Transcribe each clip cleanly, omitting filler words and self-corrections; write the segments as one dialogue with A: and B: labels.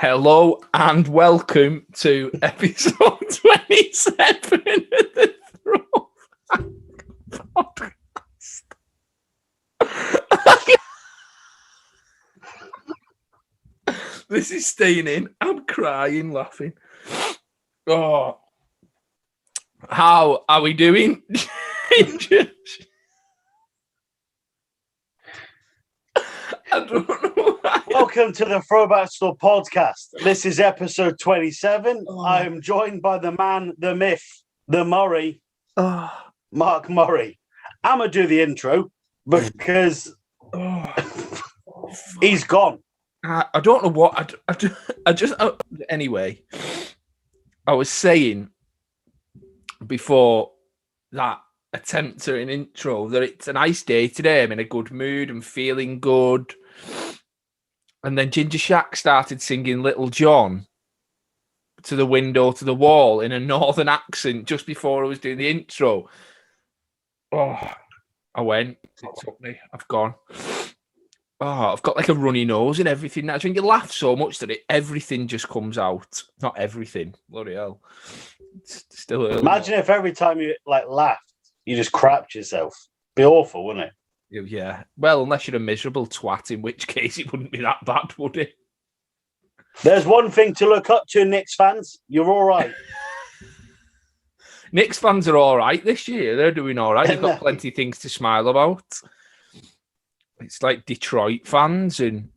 A: Hello and welcome to episode 27 of the Throwback podcast. This is staying in. I'm crying, laughing. Oh, how are we doing? I don't know.
B: Welcome to the Throwback podcast. This is episode 27. I am joined by the man, the myth, the Murray, Mark Murray. I'm going to do the intro because he's gone.
A: I don't know what. Anyway, I was saying before that attempt at an intro that it's a nice day today. I'm in a good mood. I'm feeling good. And then Ginger Shaq started singing Little John to the window, to the wall in a northern accent just before I was doing the intro. Oh, I went. It took me. I've gone. Oh, I've got like a runny nose and everything. That's when you laugh so much that everything just comes out. Not everything. Bloody hell. It's still early.
B: Imagine if every time you laughed, you just crapped yourself. Be awful, wouldn't it?
A: Yeah. Well, unless you're a miserable twat, in which case it wouldn't be that bad, would it?
B: There's one thing to look up to, Knicks fans. You're all right.
A: Knicks fans are all right this year. They're doing all right. They've got plenty of things to smile about. It's like Detroit fans and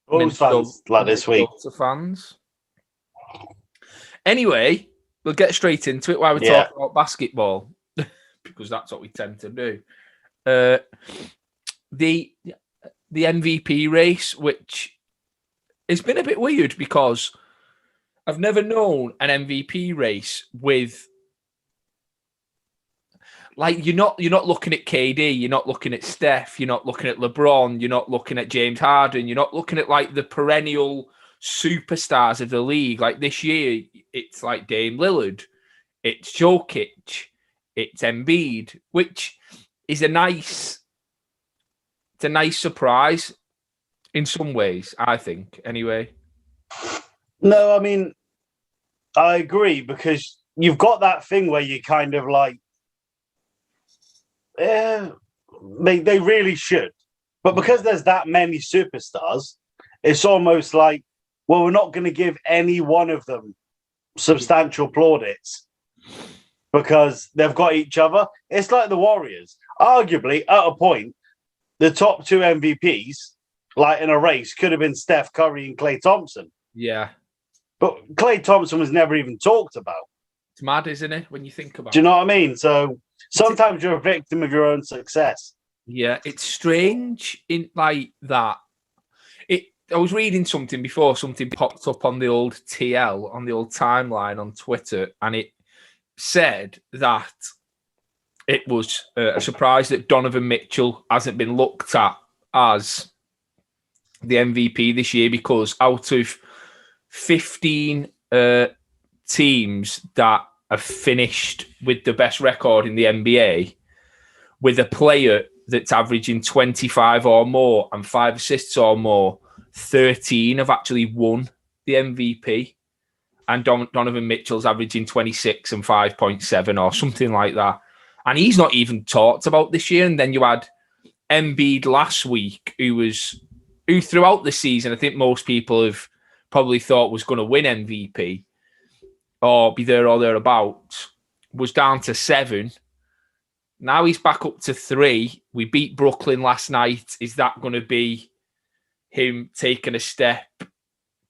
B: Bulls fans like this week.
A: Fans. Anyway, we'll get straight into it while we talk about basketball. Because that's what we tend to do. The MVP race, which has been a bit weird because I've never known an MVP race with you're not looking at KD, you're not looking at Steph, you're not looking at LeBron, you're not looking at James Harden, you're not looking at the perennial superstars of the league. Like this year, it's like Damian Lillard, it's Jokic. It's Embiid, which is a nice surprise in some ways, I think, anyway.
B: No, I mean, I agree because you've got that thing where you kind of they really should. But because there's that many superstars, it's almost like, well, we're not going to give any one of them substantial plaudits. Because they've got each other. It's like the Warriors. Arguably, at a point, the top two MVPs, in a race, could have been Steph Curry and Klay Thompson.
A: Yeah.
B: But Klay Thompson was never even talked about.
A: It's mad, isn't it, when you think about it?
B: Do you know what I mean? So sometimes you're a victim of your own success.
A: Yeah, it's strange in that. I was reading something before, something popped up on the old TL, on the old timeline on Twitter, and it said that it was a surprise that Donovan Mitchell hasn't been looked at as the MVP this year because out of 15 teams that have finished with the best record in the NBA, with a player that's averaging 25 or more and 5 assists or more, 13 have actually won the MVP. And Donovan Mitchell's averaging 26 and 5.7 or something like that. And he's not even talked about this year. And then you had Embiid last week, who throughout the season, I think most people have probably thought was going to win MVP or be there or thereabouts, was down to 7. Now he's back up to 3. We beat Brooklyn last night. Is that going to be him taking a step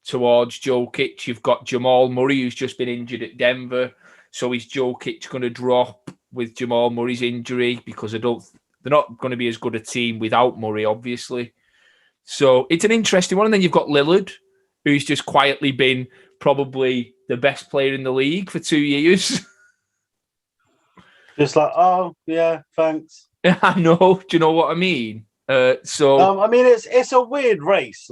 A: towards Jokic? You've got Jamal Murray, who's just been injured at Denver. So is Jokic going to drop with Jamal Murray's injury? Because they're not going to be as good a team without Murray, obviously. So it's an interesting one. And then you've got Lillard, who's just quietly been probably the best player in the league for 2 years.
B: Just oh, yeah, thanks.
A: I know. Do you know what I mean? I
B: mean, it's a weird race,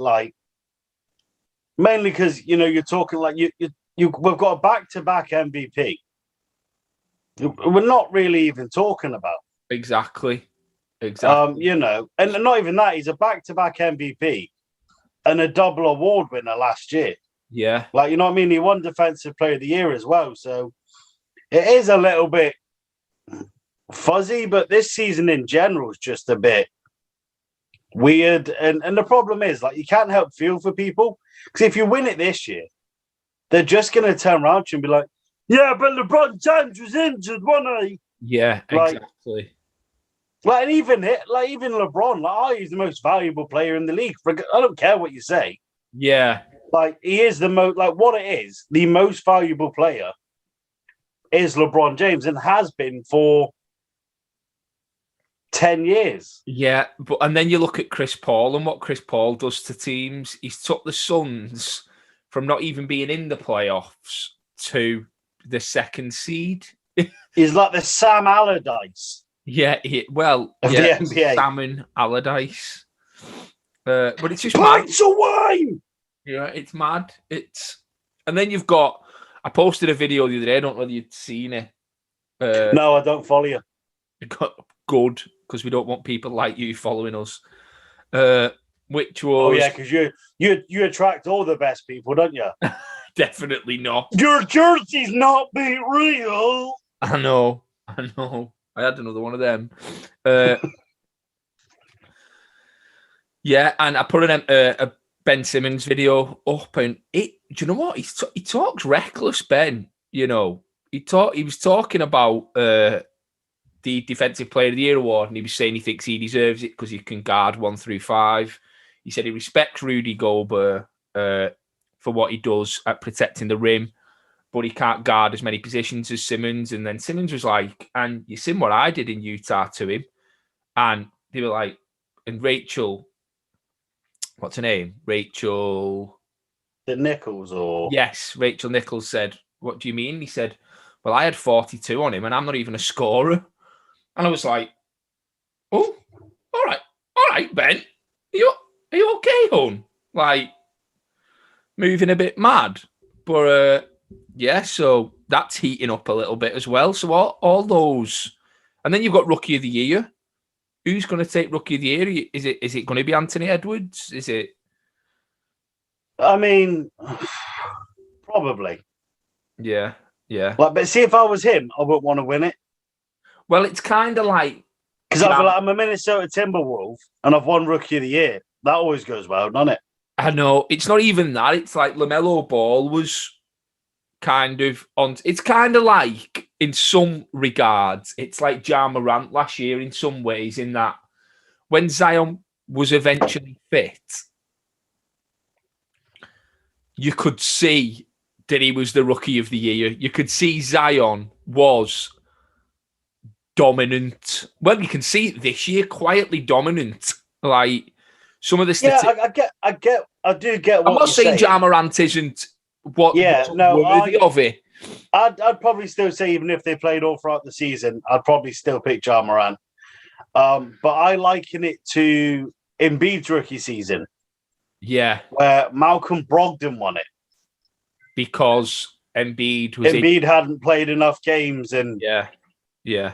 B: mainly because you're talking we've got a back-to-back MVP. We're not really even talking about
A: exactly.
B: And not even that. He's a back-to-back MVP, and a double award winner last year.
A: Yeah.
B: Like, you know what I mean? He won Defensive Player of the Year as well. So it is a little bit fuzzy, but this season in general is just a bit weird. And the problem is, like, you can't help feel for people, because if you win it this year, they're just going to turn around to you and be like, yeah, but LeBron James was injured, wasn't he?
A: Yeah, exactly.
B: Like, and even LeBron, like, oh, he's the most valuable player in the league. I don't care what you say.
A: Yeah.
B: Like, he is the most, like, what it is, the most valuable player is LeBron James, and has been for 10 years.
A: Yeah, and then you look at Chris Paul and what Chris Paul does to teams. He's took the Suns from not even being in the playoffs to the second seed.
B: He's like the Sam Allardyce.
A: Yeah, the NBA. Salmon Allardyce. But it's just
B: pints of wine.
A: Yeah, it's mad. And then you've got. I posted a video the other day. I don't know whether you'd seen it.
B: No, I don't follow you.
A: Good, because we don't want people like you following us. Which was...
B: Oh, yeah, because you attract all the best people, don't you?
A: Definitely not.
B: Your jersey's not being real.
A: I know. I had another one of them. Yeah, and I put a Ben Simmons video up, and do you know what? He talks reckless, Ben. You know, he was talking about the Defensive Player of the Year award, and he was saying he thinks he deserves it because he can guard 1 through 5. He said he respects Rudy Gobert for what he does at protecting the rim, but he can't guard as many positions as Simmons. And then Simmons was like, and you seen what I did in Utah to him. And they were like, and Rachel, what's her name? Rachel...
B: The Nichols, or...
A: Yes, Rachel Nichols said, what do you mean? He said, well, I had 42 on him and I'm not even a scorer. And I was like, oh, all right, Ben. Are you okay, hon? Like, moving a bit mad. But, yeah, so that's heating up a little bit as well. So all those... And then you've got Rookie of the Year. Who's going to take Rookie of the Year? Is it going to be Anthony Edwards? Is it?
B: I mean, probably.
A: Yeah.
B: Like, but see, if I was him, I wouldn't want to win it.
A: Well, it's kind of like...
B: Because I feel like I'm a Minnesota Timberwolf and I've won Rookie of the Year. That always goes well, doesn't it?
A: I know. It's not even that. It's like LaMelo Ball was kind of on... It's kind of like, in some regards, it's like Ja Morant last year in some ways, in that when Zion was eventually fit, you could see that he was the Rookie of the Year. You could see Zion was dominant. Well, you can see it this year, quietly dominant. Like, some of the statistics...
B: Yeah, I do get what
A: I'm not saying Ja Morant isn't worthy of it.
B: I'd probably still say, even if they played all throughout the season, I'd probably still pick Ja Morant. But I liken it to Embiid's rookie season.
A: Yeah.
B: Where Malcolm Brogdon won it.
A: Because Embiid
B: hadn't played enough games. And
A: yeah.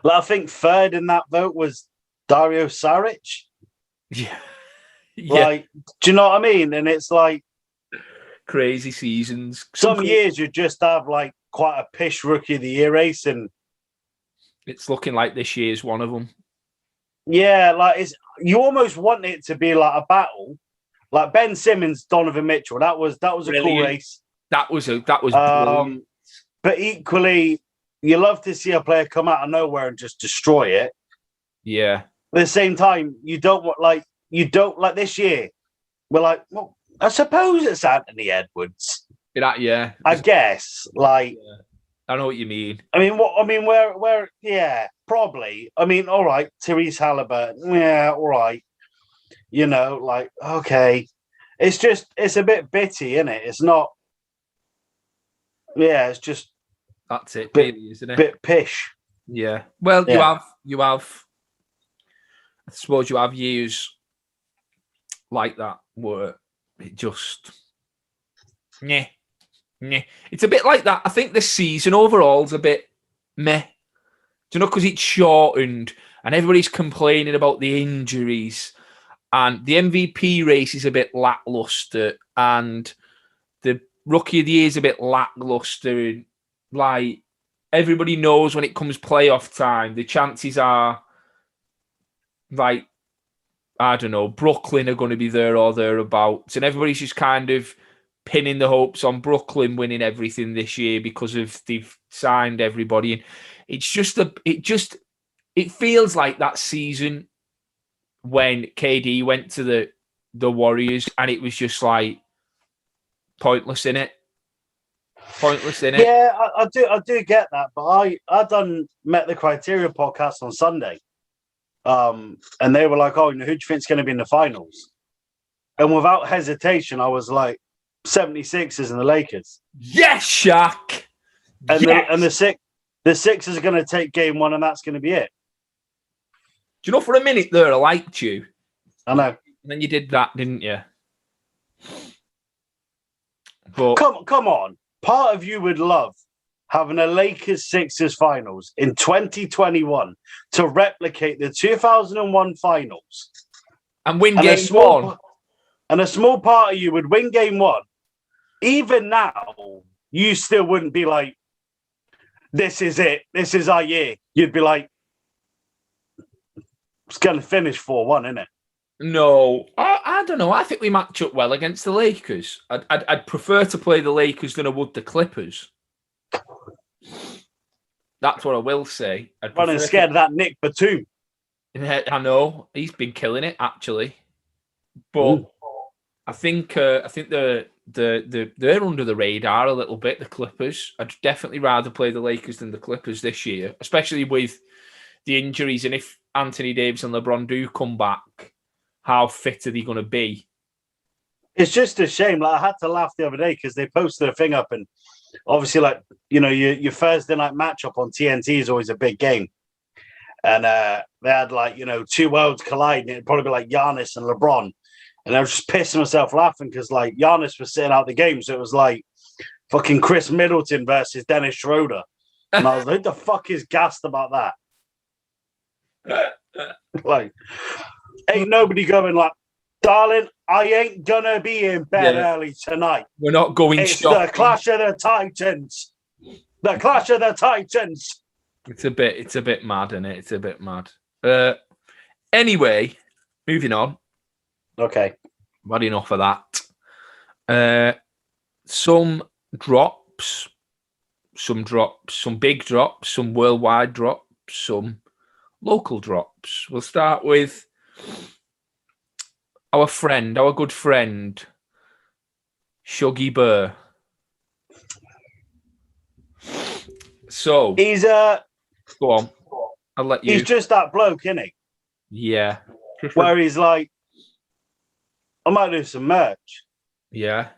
B: Like, I think third in that vote was Dario Saric.
A: Yeah.
B: Like, do you know what I mean? And it's like...
A: Crazy seasons.
B: Some years you just have, like, quite a pish Rookie of the Year race, and...
A: It's looking like this year's one of them.
B: Yeah, like, you almost want it to be like a battle. Like Ben Simmons, Donovan Mitchell. That was a cool race.
A: That was brilliant.
B: But equally, you love to see a player come out of nowhere and just destroy it.
A: Yeah.
B: But at the same time, you don't like this year. We're like, well, I suppose it's Anthony Edwards.
A: Yeah.
B: I guess. Like,
A: yeah. I know what you mean.
B: Where? Yeah, probably. I mean, all right, Therese Halliburton. Yeah, all right. You know, like, okay. It's a bit bitty, isn't it? It's not. Yeah, it's just.
A: That's it, really, isn't it?
B: Bit pish.
A: Yeah. Well, yeah. You have. I suppose you have years like that where it just. Yeah. It's a bit like that. I think the season overall is a bit meh. Do you know, because it's shortened and everybody's complaining about the injuries. And the MVP race is a bit lackluster, and the Rookie of the Year is a bit lackluster. And, like, everybody knows when it comes playoff time, the chances are, like, I don't know, Brooklyn are going to be there or thereabouts. And everybody's just kind of pinning the hopes on Brooklyn winning everything this year because of they've signed everybody. And it's just it feels like that season when KD went to the Warriors, and it was just like pointless in it.
B: Yeah, I do get that, but I done Met the Criteria podcast on Sunday, and they were like, "Oh, who do you think's going to be in the finals?" And without hesitation, I was like, 76ers and the Lakers.
A: Yes, Shaq.
B: And
A: yes.
B: the Sixers are going to take game 1, and that's going to be it.
A: Do you know, for a minute there, I liked you.
B: I know.
A: And then you did that, didn't you? But
B: come on. Part of you would love having a Lakers-Sixers finals in 2021 to replicate the 2001 finals.
A: And win game 1.
B: And a small part of you would win game 1. Even now, you still wouldn't be like, this is it. This is our year. You'd be like, it's going to finish 4-1, isn't it?
A: No, I don't know. I think we match up well against the Lakers. I'd prefer to play the Lakers than I would the Clippers. That's what I will say.
B: Running scared of that Nick Batum.
A: I know he's been killing it actually, but I think they're under the radar a little bit. The Clippers. I'd definitely rather play the Lakers than the Clippers this year, especially with the injuries. And if Anthony Davis and LeBron do come back, how fit are they going to be?
B: It's just a shame. Like, I had to laugh the other day because they posted a thing up, and obviously, like, you know, your Thursday night matchup on TNT is always a big game. And they had, like, you know, two worlds colliding. It'd probably be like Giannis and LeBron. And I was just pissing myself laughing because, like, Giannis was sitting out the game. So it was like fucking Chris Middleton versus Dennis Schroeder. And I was like, who the fuck is gassed about that? Like, ain't nobody going like, darling, I ain't gonna be in bed early tonight.
A: We're not going shopping.
B: The Clash of the Titans. The Clash of the Titans.
A: It's a bit mad, isn't it? It's a bit mad. Anyway, moving on.
B: Okay.
A: I've had enough of that. Some drops, some big drops, some worldwide drops, some local drops. We'll start with our good friend, Shuggy Burr. So
B: he's
A: go on. I'll let you.
B: He's just that bloke, isn't he?
A: Yeah.
B: Where he's like, I might do some merch.
A: Yeah.
B: And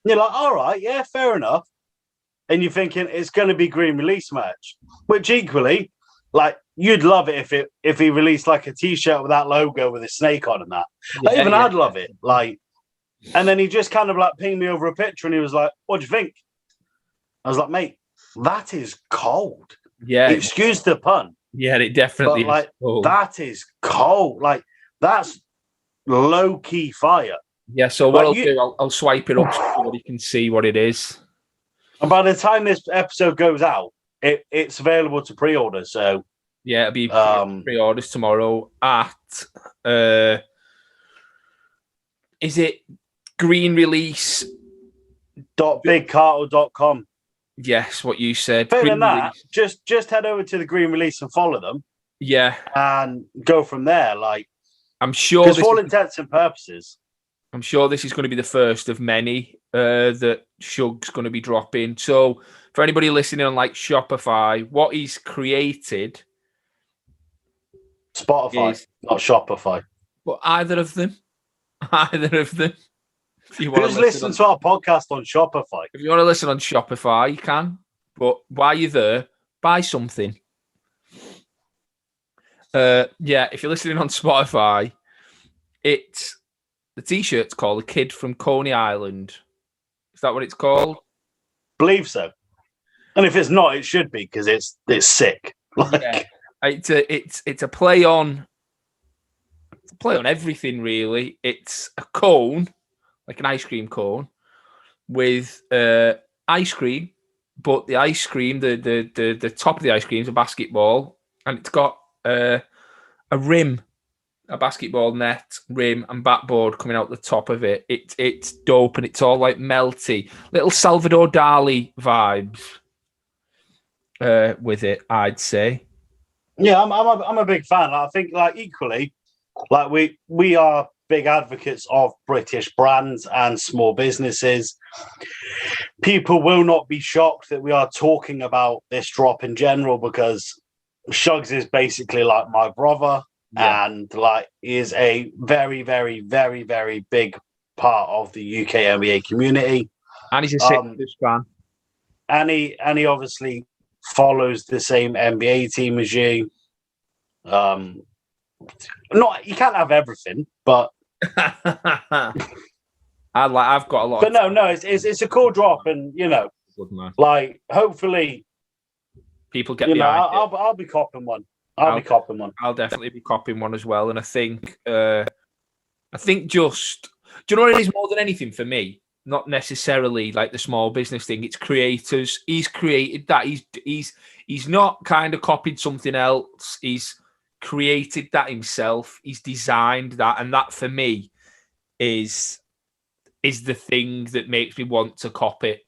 B: you're like, all right, yeah, fair enough. And you're thinking it's going to be green release merch, which equally, like, you'd love it if he released like a T-shirt with that logo with a snake on and that. I'd love it. Like, and then he just kind of like pinged me over a picture and he was like, "What do you think?" I was like, "Mate, that is cold."
A: Yeah.
B: Excuse the pun.
A: Yeah, it definitely
B: but, like,
A: is cold.
B: That is cold. Like, that's low key fire.
A: Yeah. So what I'll do, I'll swipe it up so everybody can see what it is.
B: And by the time this episode goes out, it's available to pre-order. So
A: yeah, it'll be pre-orders tomorrow at is it
B: greenrelease.bigcartel.com.
A: Yes, what you said.
B: Better than that, just head over to the Green Release and follow them.
A: Yeah.
B: And go from there. Like,
A: I'm sure
B: because for all intents and purposes,
A: I'm sure this is going to be the first of many that Shug's going to be dropping. So for anybody listening on like Shopify, what he's created,
B: Spotify, not Shopify.
A: But either of them.
B: Who's listening to our podcast on Shopify?
A: If you want to listen on Shopify, you can. But while you're there, buy something. If you're listening on Spotify, it's the T-shirt's called "The Kid from Coney Island." Is that what it's called?
B: Believe so. And if it's not, it should be because it's sick. Like,
A: yeah. It's a play on play on everything really. It's a cone, like an ice cream cone, with ice cream, but the ice cream, the top of the ice cream is a basketball, and it's got a rim, a basketball net, rim, and backboard coming out the top of it. It's dope, and it's all like melty, little Salvador Dali vibes with it, I'd say.
B: Yeah, I'm a big fan. I think like equally, like we are big advocates of British brands and small businesses. People will not be shocked that we are talking about this drop in general because Suggs is basically like my brother, and like is a very, very, very, very big part of the UK NBA community.
A: And he's a Sixers fan.
B: And he obviously follows the same NBA team as you. Not you can't have everything, but
A: I've got a lot.
B: But no, it's a cool drop, and you know, like hopefully
A: people get.
B: I'll be copping one. I'll be copping one.
A: I'll definitely be copping one as well, and I think just do you know what it is more than anything for me? Not necessarily like the small business thing. It's creators. He's created that. He's not kind of copied something else. He's created that himself. He's designed that, and that for me is the thing that makes me want to cop it.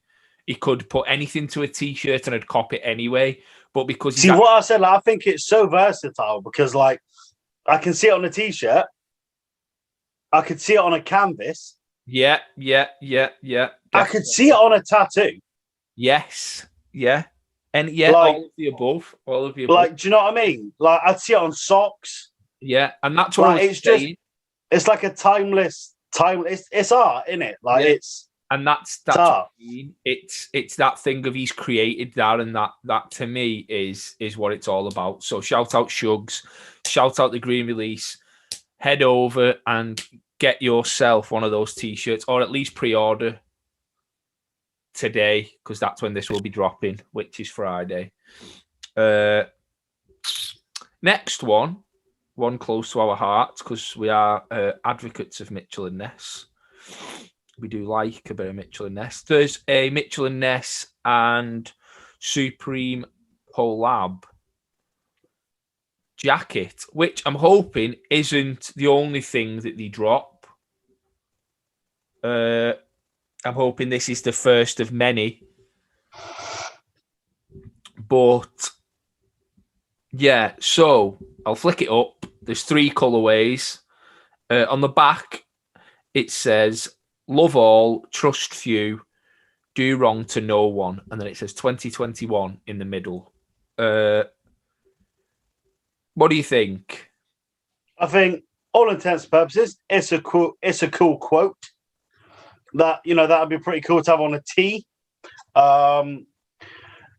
A: He could put anything to a t-shirt and I'd cop it anyway. But because
B: what I said, like, I think it's so versatile because like I can see it on a t-shirt, I could see it on a canvas.
A: Yeah.
B: Definitely. I could see it on a tattoo.
A: Yes. Yeah. And
B: like,
A: all of the above.
B: Like, do you know what I mean? Like, I'd see it on socks.
A: Yeah, and that's what
B: like, it's like a timeless. It's art, isn't it? Like it's
A: that's art. What I mean. It's that thing of he's created that, and that to me is what it's all about. So shout out Shugs, shout out the Green Release. Head over and get yourself one of those t-shirts, or at least pre-order today, because that's when this will be dropping, which is Friday. Next one close to our hearts, because we are advocates of Mitchell and Ness. We do like a bit of Mitchell and Ness. There's a Mitchell and Ness and Supreme Colab jacket, which I'm hoping isn't the only thing that they drop. I'm hoping this is the first of many. But yeah, so I'll flick it up. There's 3 colorways. On the back, it says, "Love all, trust few, do wrong to no one." And then it says 2021 in the middle. What do you think?
B: I think, all intents and purposes, it's a cool quote. That, you know, that would be pretty cool to have on a tee.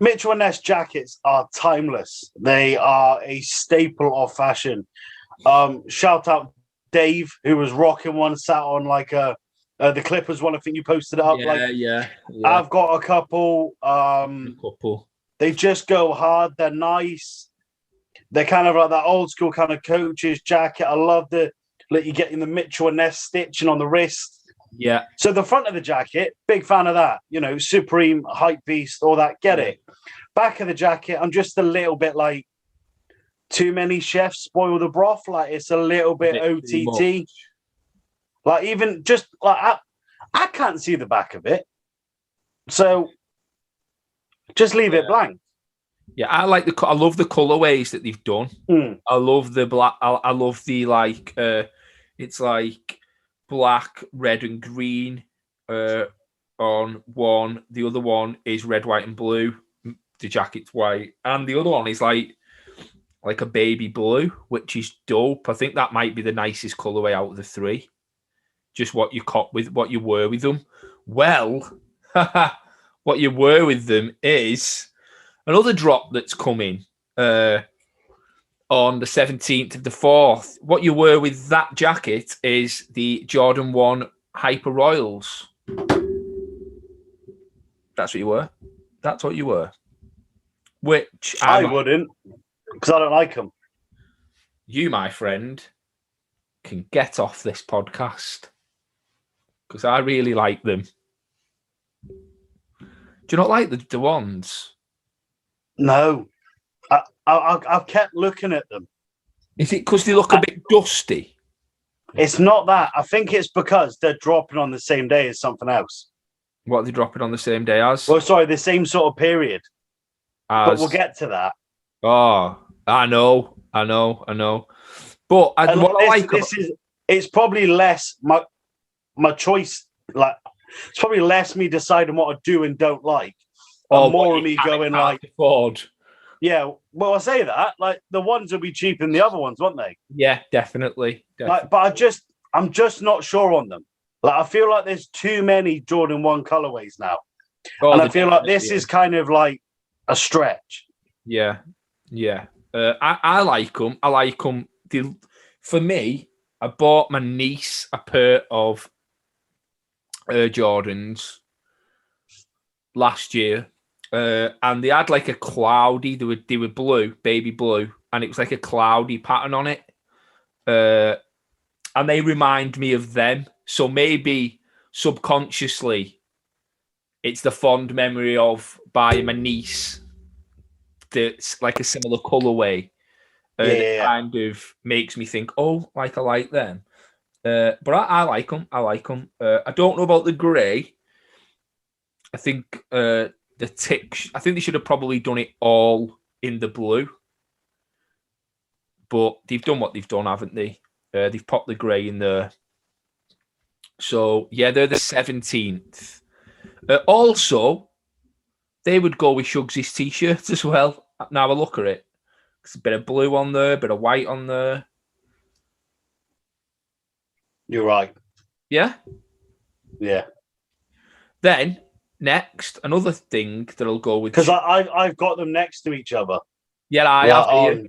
B: Mitchell and Ness jackets are timeless. They are a staple of fashion. Shout out Dave, who was rocking one, sat on like the Clippers one. I think you posted it up.
A: Yeah.
B: I've got a couple. They just go hard. They're nice. They're kind of like that old school kind of coach's jacket. I love you getting the Mitchell and Ness stitching on the wrist.
A: Yeah.
B: So the front of the jacket, big fan of that. You know, Supreme, Hype Beast, all that. Get it. Back of the jacket, I'm just a little bit like, too many chefs spoil the broth. Like, it's a little bit OTT. Like, even just like I can't see the back of it, so just leave it blank.
A: Yeah, I love the colorways that they've done. I love the black. I love the like. It's like black, red, and green on one. The other one is red, white, and blue. The jacket's white, and the other one is like a baby blue, which is dope. I think that might be the nicest colorway out of the 3. Just what you caught with what you were with them. Well, what you were with them is another drop that's coming on the 17th of the 4th. What you were with that jacket is the Jordan 1 Hyper Royals. That's what you were. That's what you were. Which
B: I wouldn't, because I don't like them.
A: You, my friend, can get off this podcast because I really like them. Do you not like the ones?
B: No. I've kept looking at them.
A: Is it because they look a bit dusty?
B: It's not that. I think it's because they're dropping on the same day as something else.
A: What are they dropping on the same day as?
B: Well, sorry, the same sort of period. But we'll get to that.
A: Oh, I know. But
B: it's probably less my choice. Like, it's probably less me deciding what I do and don't like, or more of me going like,
A: afford.
B: Yeah, well, I say that like the ones will be cheaper than the other ones, won't they?
A: Yeah, definitely.
B: Like, but I'm just not sure on them. Like, I feel like there's too many Jordan 1 colorways now, and I feel like this is kind of like a stretch.
A: Yeah. I like them. I like them. For me, I bought my niece a pair of Air Jordans last year. And they had like a cloudy, they were blue, baby blue, and it was like a cloudy pattern on it. And they remind me of them. So maybe subconsciously it's the fond memory of buying my niece that's like a similar colorway. It kind of makes me think, oh, like I like them. But I like them. I don't know about the grey. I think the tick, I think they should have probably done it all in the blue, but they've done what they've done, haven't they? They've popped the grey in there. So yeah, they're the 17th. Also, they would go with Shugs' t-shirt as well. Now I look at it, there's a bit of blue on there, a bit of white on there.
B: You're right.
A: Yeah. Then next, another thing that'll go with,
B: because I've got them next to each other.
A: Yeah, I have.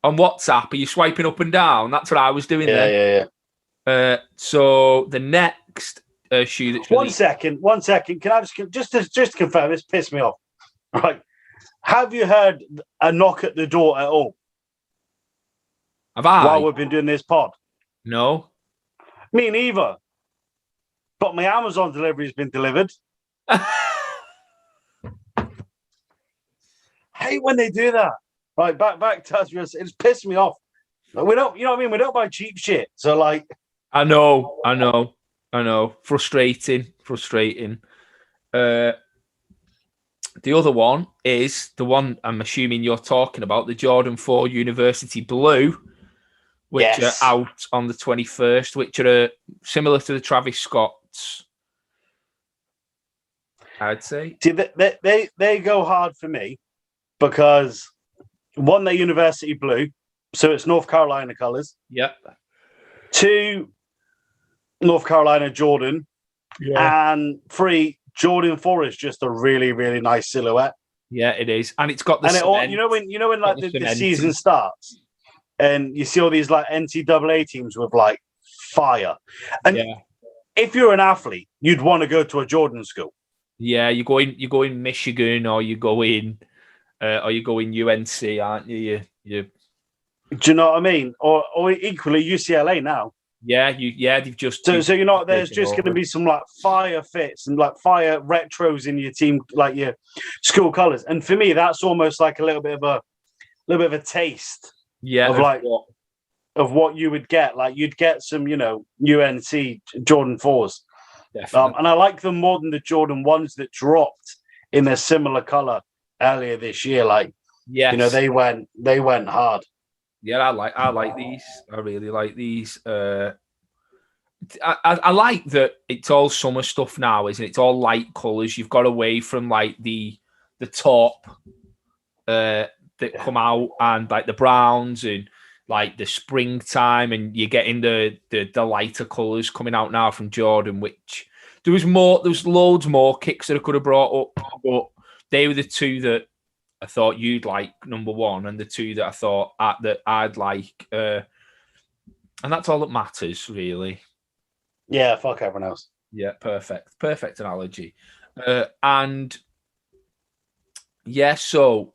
A: On WhatsApp, are you swiping up and down? That's what I was doing then.
B: Yeah.
A: So the next shoe that's
B: one second. Can I just to confirm? This pissed me off. Right? Have you heard a knock at the door at all?
A: Have I?
B: While we've been doing this pod?
A: No.
B: Me neither. But my Amazon delivery has been delivered. I hate when they do that. Right, back to us. It's pissed me off. We don't, you know what I mean? We don't buy cheap shit. So like,
A: I know. Frustrating. The other one is the one I'm assuming you're talking about, the Jordan 4 University Blue, which are out on the 21st, which are similar to the Travis Scott's, I'd say.
B: See, they go hard for me because, one, they're University Blue, so it's North Carolina colours.
A: Yep.
B: 2, North Carolina Jordan. Yeah. And 3, Jordan 4 is just a really, really nice silhouette.
A: Yeah, it is. And it's got the
B: you know when like the season starts and you see all these like NCAA teams with like fire. And if you're an athlete, you'd want to go to a Jordan school.
A: Yeah, you go in Michigan or you go in UNC, aren't you? You
B: Do you know what I mean? Or equally UCLA now.
A: Yeah, they've just
B: so you know there's just going to be some like fire fits and like fire retros in your team, like your school colors. And for me, that's almost like a little bit of a taste.
A: Yeah,
B: of what you would get. Like you'd get some, UNC Jordan 4s. And I like them more than the Jordan 1s that dropped in a similar color earlier this year. Like, they went hard.
A: Yeah, I like these. I really like these. I like that it's all summer stuff now, isn't it? It's all light colours. You've got away from like the top that come out and like the browns and like the springtime, and you're getting the lighter colours coming out now from Jordan, which there was loads more kicks that I could have brought up, but they were the two that I thought you'd like, number one, and the two that I thought that I'd like. And that's all that matters, really.
B: Yeah, fuck everyone else.
A: Yeah, perfect. Perfect analogy. And yeah, so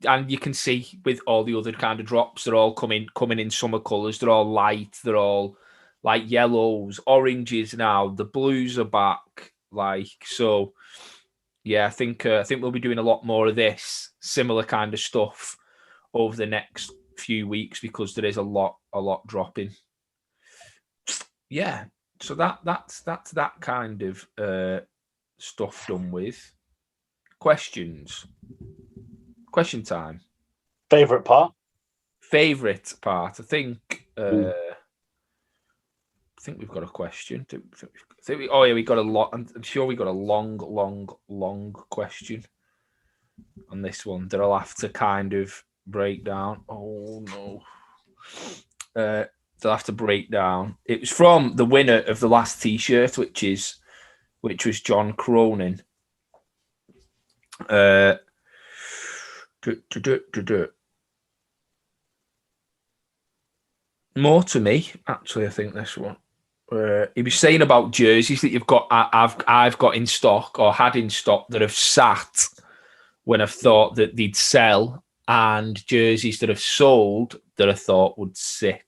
A: and you can see with all the other kind of drops, they're all coming in summer colours. They're all light. They're all like yellows, oranges now. The blues are back. Like, so, yeah, I think we'll be doing a lot more of this similar kind of stuff over the next few weeks because there is a lot dropping. Yeah, so that's that kind of stuff done with. Questions. Question time.
B: Favorite part.
A: I think. I think we've got a question. We got a lot. I'm sure we got a long question on this one that I'll have to kind of break down. Oh no. They'll have to break down. It was from the winner of the last T-shirt, which was John Cronin. More to me, actually. I think this one. He was saying about jerseys that you've got. I've got in stock or had in stock that have sat when I've thought that they'd sell, and jerseys that have sold that I thought would sit.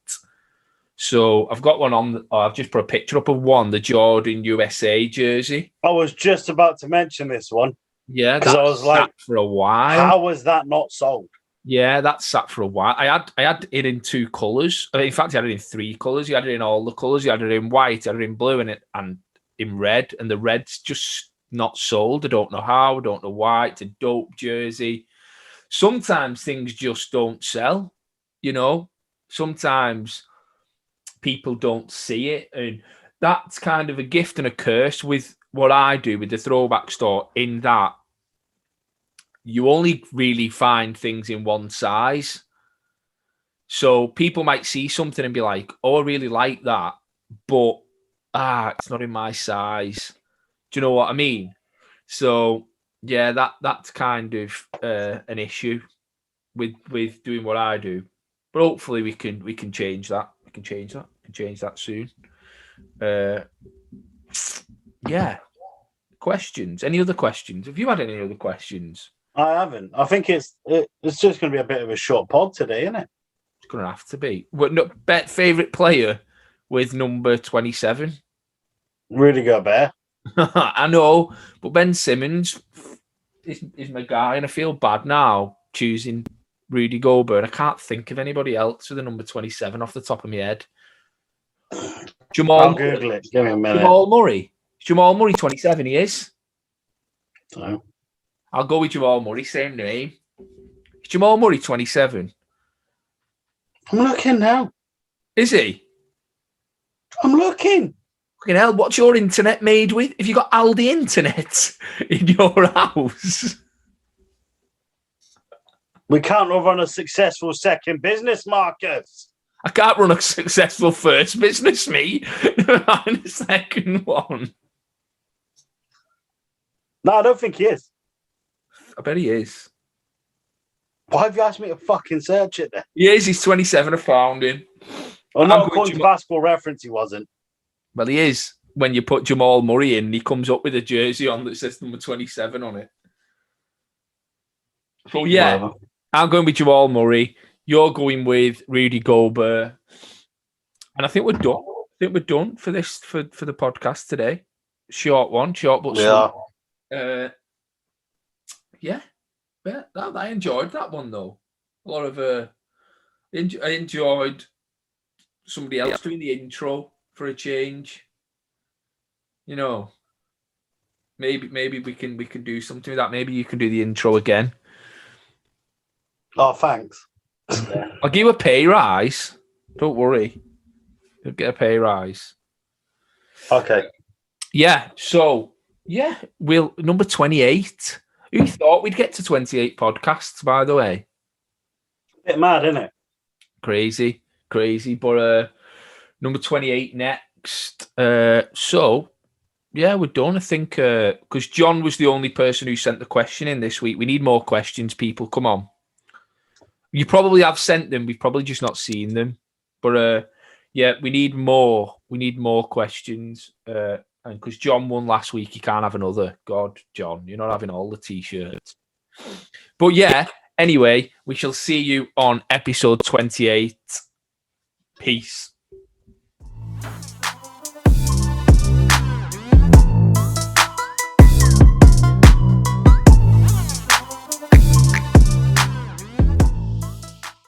A: So I've got one on. I've just put a picture up of one, the Jordan USA jersey.
B: I was just about to mention this one.
A: Yeah, because I was like, for a while.
B: How was that not sold?
A: Yeah, that sat for a while. I had it in 2 colours. In fact, I had it in 3 colours. You had it in all the colours. You had it in white, you had it in blue, and in red. And the red's just not sold. I don't know how. I don't know why. It's a dope jersey. Sometimes things just don't sell. You know, sometimes people don't see it, and that's kind of a gift and a curse with what I do with the Throwback store, in that you only really find things in one size. So people might see something and be like, oh, I really like that, but it's not in my size. Do you know what I mean? So yeah, that's kind of an issue with doing what I do. But hopefully we can change that. We can change that soon. Yeah. Questions? Any other questions? Have you had any other questions?
B: I haven't. I think it's just going to be a bit of a short pod today, isn't it?
A: It's going to have to be. What? No, favorite player with number 27?
B: Rudy Gobert.
A: I know, but Ben Simmons is my guy, and I feel bad now choosing Rudy Gobert. I can't think of anybody else with the number 27 off the top of my head.
B: I'll Google it. Give me a minute.
A: Jamal Murray 27, he is.
B: So
A: I'll go with Jamal Murray, same name. Jamal Murray 27.
B: I'm looking now.
A: Is he?
B: I'm looking.
A: Fucking hell, what's your internet made with? Have you got Aldi internet in your house?
B: We can't run a successful second business, Marcus.
A: I can't run a successful first business, me. And a second one.
B: No, I don't think he is.
A: I bet he is.
B: Why have you asked me to fucking search it then?
A: He is. He's 27. I found him.
B: Well, no, according to Basketball Reference, he wasn't.
A: Well, he is. When you put Jamal Murray in, he comes up with a jersey on that says number 27 on it. So, yeah, whatever. I'm going with Jamal Murray. You're going with Rudy Gobert. And I think we're done. For the podcast today. Short but sweet. Yeah. I enjoyed that one, though. A lot of I enjoyed somebody else doing the intro for a change. You know, maybe we can do something with that. Maybe you can do the intro again.
B: Oh, thanks.
A: I'll give you a pay rise. Don't worry. You'll get a pay rise.
B: Okay.
A: Yeah. So, yeah, we'll number 28. Who thought we'd get to 28 podcasts, by the way?
B: A bit mad, isn't it?
A: Crazy. But number 28 next. So, yeah, we're done. I think because John was the only person who sent the question in this week. We need more questions, people. Come on. You probably have sent them. We've probably just not seen them. But, yeah, we need more. We need more questions. And because John won last week, he can't have another. God, John, you're not having all the T-shirts. But, yeah, Anyway, we shall see you on episode 28. Peace.